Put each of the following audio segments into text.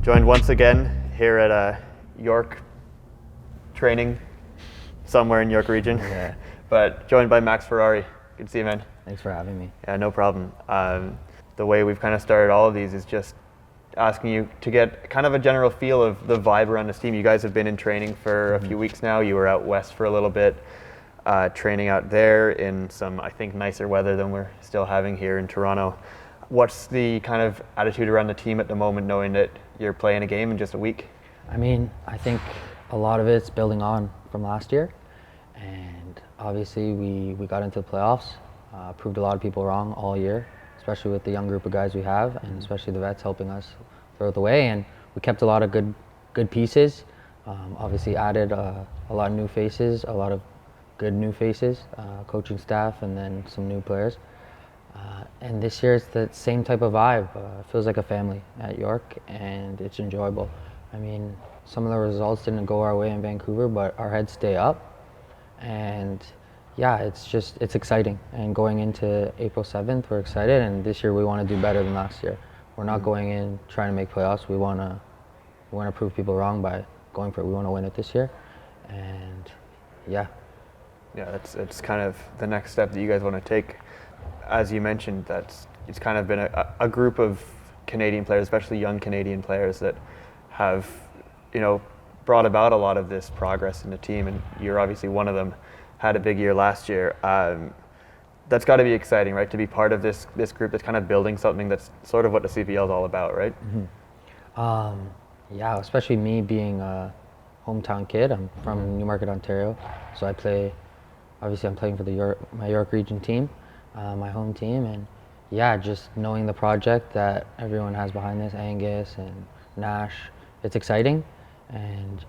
Joined once again here at York training, somewhere in York region. Yeah. But joined by Max Ferrari. Good to see you, man. Thanks for having me. Yeah, no problem. The way we've kind of started all of these is just asking you to get kind of a general feel of the vibe around this team. You guys have been in training for a few weeks now. You were out west for a little bit, training out there in some, I think, nicer weather than we're still having here in Toronto. What's the kind of attitude around the team at the moment, knowing that you're playing a game in just a week? I mean, I think a lot of it's building on from last year, and obviously we got into the playoffs, proved a lot of people wrong all year, especially with the young group of guys we have, and especially the vets helping us throughout the way. And we kept a lot of good pieces. Obviously added a lot of new faces, a lot of good new faces, coaching staff, and then some new players. And this year it's the same type of vibe. It feels like a family at York, and it's enjoyable. I mean, some of the results didn't go our way in Vancouver, but our heads stay up. And yeah, it's exciting. And going into April 7th, we're excited. And this year we want to do better than last year. We're not going in trying to make playoffs. We want to prove people wrong by going for it. We want to win it this year. And yeah. Yeah, it's kind of the next step that you guys want to take. As you mentioned, it's kind of been a group of Canadian players, especially young Canadian players, that have, brought about a lot of this progress in the team, and you're obviously one of them. Had a big year last year. That's got to be exciting, right? To be part of this group that's kind of building something that's sort of what the CPL is all about, right? Mm-hmm. Yeah, especially me being a hometown kid. I'm from Newmarket, Ontario, so I'm playing for my York region team, my home team, and yeah, just knowing the project that everyone has behind this, Angus and Nash, it's exciting. And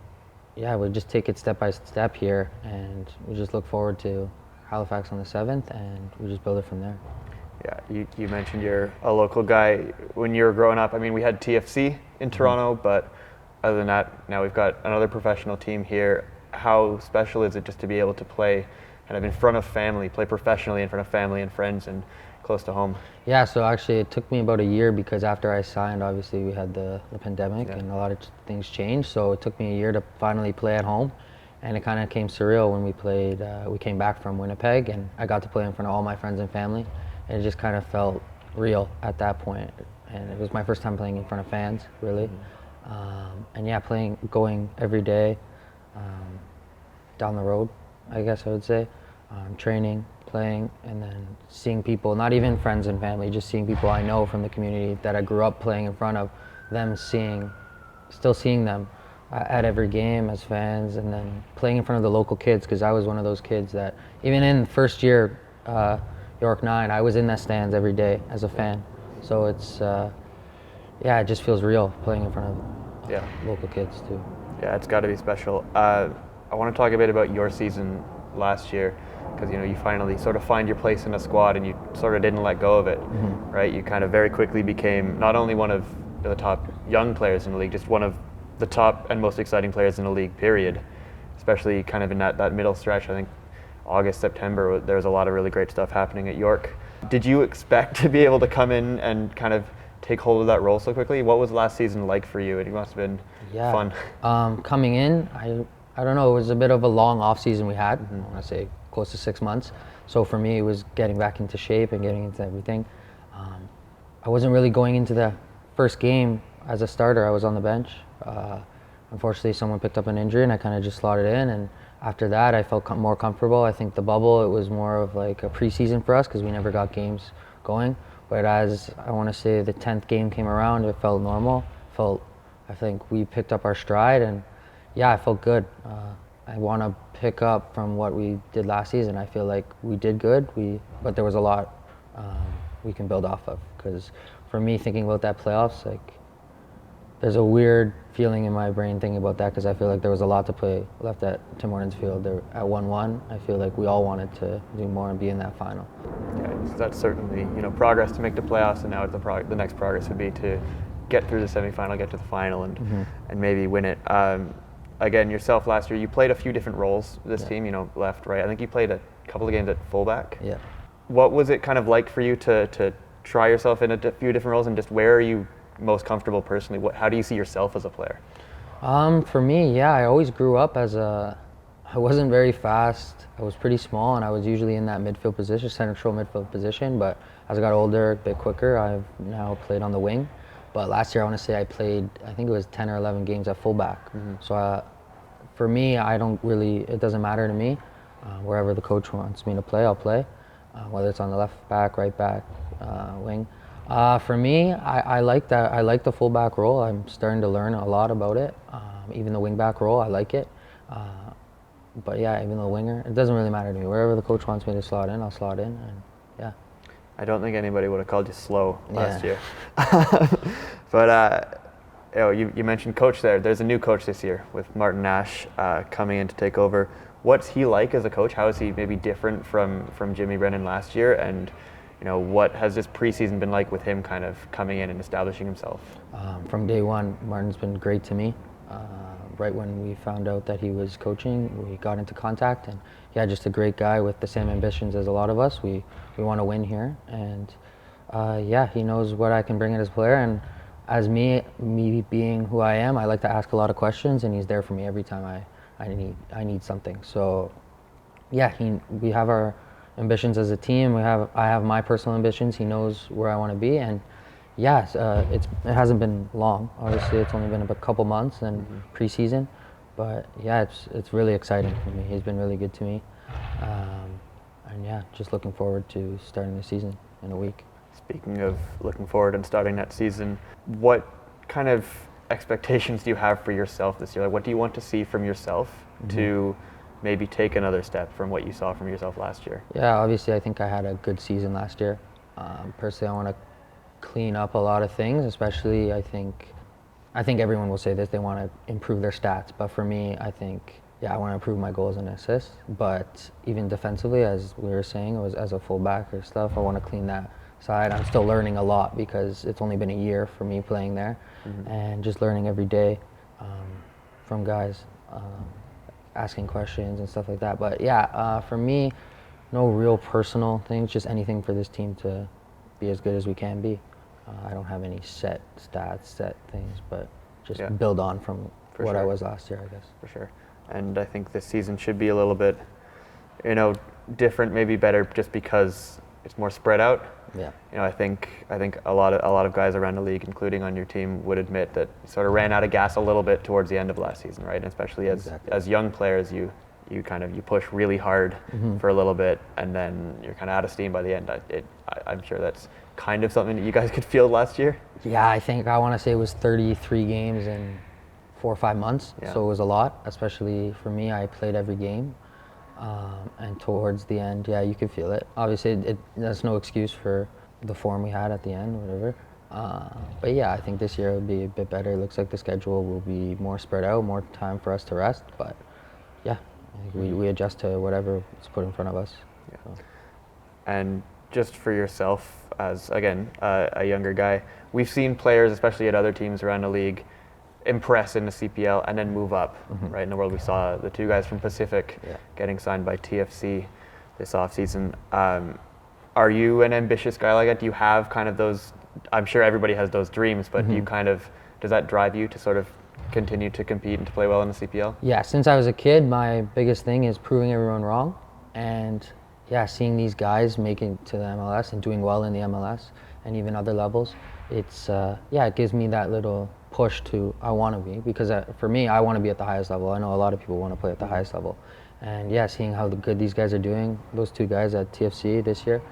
yeah, we just take it step by step here, and we just look forward to Halifax on the 7th, and we just build it from there. Yeah, you mentioned you're a local guy. When you were growing up, I mean, we had TFC in Toronto, but other than that, now we've got another professional team here. How special is it just to be able to play kind of in front of family, play professionally in front of family and friends and close to home? Yeah, so actually it took me about a year, because after I signed, obviously we had the pandemic, and a lot of things changed. So it took me a year to finally play at home, and it kind of came surreal when we played. We came back from Winnipeg, and I got to play in front of all my friends and family, and it just kind of felt real at that point. And it was my first time playing in front of fans, really. And yeah, going every day down the road, I guess I would say, training, playing, and then seeing people, not even friends and family, just seeing people I know from the community that I grew up playing in front of, still seeing them at every game as fans, and then playing in front of the local kids, because I was one of those kids that, even in first year York 9, I was in the stands every day as a fan. So it just feels real playing in front of local kids too. Yeah, it's got to be special. I want to talk a bit about your season last year, because you finally sort of find your place in the squad, and you sort of didn't let go of it, right? You kind of very quickly became not only one of the top young players in the league, just one of the top and most exciting players in the league, period. Especially kind of in that middle stretch. I think August, September, there was a lot of really great stuff happening at York. Did you expect to be able to come in and kind of take hold of that role so quickly? What was last season like for you? It must have been fun. Coming in, I don't know, it was a bit of a long off season we had. I want to say close to 6 months. So for me, it was getting back into shape and getting into everything. I wasn't really going into the first game as a starter. I was on the bench. Unfortunately, someone picked up an injury, and I kind of just slotted in. And after that, I felt more comfortable. I think the bubble, it was more of like a preseason for us, because we never got games going. But as I want to say the 10th game came around, it felt normal. I think we picked up our stride, and yeah, I felt good. I want to pick up from what we did last season. I feel like we did good, but there was a lot we can build off of. Because for me, thinking about that playoffs, like, there's a weird feeling in my brain thinking about that, because I feel like there was a lot to play left at Tim Hortons Field. At 1-1, I feel like we all wanted to do more and be in that final. Yeah, that's certainly progress to make the playoffs, and now the next progress would be to get through the semifinal, get to the final, and maybe win it. Again, yourself last year, you played a few different roles this team, left, right. I think you played a couple of games at fullback. Yeah. What was it kind of like for you to try yourself in a few different roles, and just where are you most comfortable personally? How do you see yourself as a player? For me, yeah, I always grew up I wasn't very fast. I was pretty small, and I was usually in that midfield position, central midfield position. But as I got older, a bit quicker, I've now played on the wing. But last year, I want to say I played, I think it was 10 or 11 games at fullback. So for me, it doesn't matter to me. Wherever the coach wants me to play, I'll play. Whether it's on the left back, right back, wing. For me, I like that. I like the fullback role. I'm starting to learn a lot about it. Even the wing back role, I like it. But yeah, even the winger, it doesn't really matter to me. Wherever the coach wants me to slot in, I'll slot in, and yeah. I don't think anybody would have called you slow last Yeah. year. But you mentioned coach there. There's a new coach this year with Martin Nash coming in to take over. What's he like as a coach? How is he maybe different from Jimmy Brennan last year? And what has this preseason been like with him kind of coming in and establishing himself? From day one, Martin's been great to me. Right when we found out that he was coaching, we got into contact, and yeah, just a great guy with the same ambitions as a lot of us. We want to win here, and yeah, he knows what I can bring in as a player, and as me being who I am, I like to ask a lot of questions, and he's there for me every time I need something. So yeah, we have our ambitions as a team. I have my personal ambitions. He knows where I want to be, and yes, it hasn't been long. Obviously, it's only been a couple months and preseason, but yeah, it's really exciting for me. He's been really good to me, and yeah, just looking forward to starting the season in a week. Speaking of looking forward and starting that season, what kind of expectations do you have for yourself this year? Like, what do you want to see from yourself to maybe take another step from what you saw from yourself last year? Yeah, obviously, I think I had a good season last year. Personally, I want to clean up a lot of things, especially I think everyone will say this, they want to improve their stats, but for me, I think, yeah, I want to improve my goals and assists, but even defensively, as we were saying, it was as a fullback or stuff, I want to clean that side. I'm still learning a lot because it's only been a year for me playing there, and just learning every day from guys, asking questions and stuff like that. But yeah, for me, no real personal things, just anything for this team to be as good as we can be. I don't have any set stats, set things, but just build on from what I was last year, I guess. For sure. And I think this season should be a little bit, different, maybe better, just because it's more spread out. Yeah. I think a lot of guys around the league, including on your team, would admit that you sort of ran out of gas a little bit towards the end of last season, right? And especially as young players, you push really hard for a little bit, and then you're kind of out of steam by the end. I'm sure that's kind of something that you guys could feel last year. Yeah, I want to say it was 33 games in 4 or 5 months, so it was a lot, especially for me. I played every game, and towards the end, yeah, you could feel it. Obviously, that's no excuse for the form we had at the end, whatever. But yeah, I think this year will be a bit better. It looks like the schedule will be more spread out, more time for us to rest, but yeah, I think we adjust to whatever is put in front of us. Yeah. So. And just for yourself, as again a younger guy, we've seen players, especially at other teams around the league, impress in the CPL and then move up. Right in the world, we saw the two guys from Pacific getting signed by TFC this offseason. Are you an ambitious guy like that? Do you have kind of those? I'm sure everybody has those dreams, but do you does that drive you to sort of continue to compete and to play well in the CPL? Yeah, since I was a kid, my biggest thing is proving everyone wrong, and yeah, seeing these guys make it to the MLS and doing well in the MLS and even other levels, it's it gives me that little push to I want to be, because for me, I want to be at the highest level. I know a lot of people want to play at the highest level, and yeah, seeing how good these guys are doing, those two guys at TFC this year,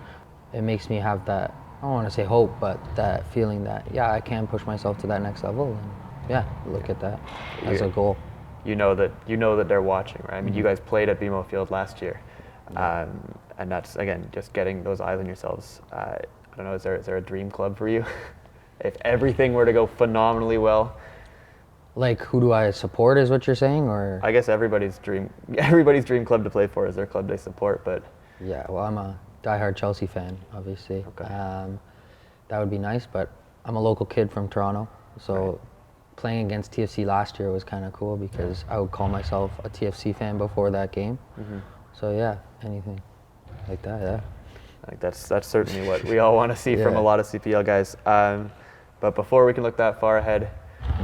it makes me have that, I don't want to say hope, but that feeling that yeah, I can push myself to that next level, and yeah, look at that as a goal. You know that they're watching, right? I mean, you guys played at BMO Field last year. And that's, again, just getting those eyes on yourselves. I don't know, is there a dream club for you? If everything were to go phenomenally well? Like, who do I support is what you're saying, or? I guess everybody's dream club to play for is their club they support, but. Yeah, well, I'm a diehard Chelsea fan, obviously. Okay. That would be nice, but I'm a local kid from Toronto, so playing against TFC last year was kind of cool because I would call myself a TFC fan before that game. So yeah, anything like that, yeah. I think that's certainly what we all want to see from a lot of CPL guys. But before we can look that far ahead,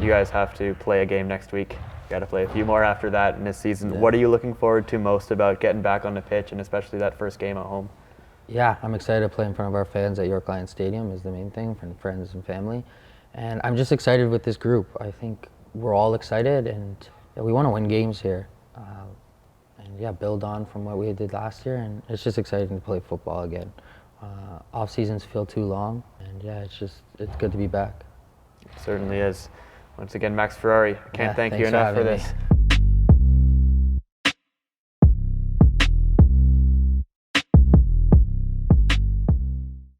you guys have to play a game next week. Got to play a few more after that in this season. Yeah. What are you looking forward to most about getting back on the pitch, and especially that first game at home? Yeah, I'm excited to play in front of our fans at York Lions Stadium is the main thing, for friends and family. And I'm just excited with this group. I think we're all excited, and yeah, we want to win games here. And yeah, build on from what we did last year, and it's just exciting to play football again. Off seasons feel too long, and yeah, it's good to be back. It certainly is. Once again, Max Ferrari, can't thank you thanks for enough for having this. me.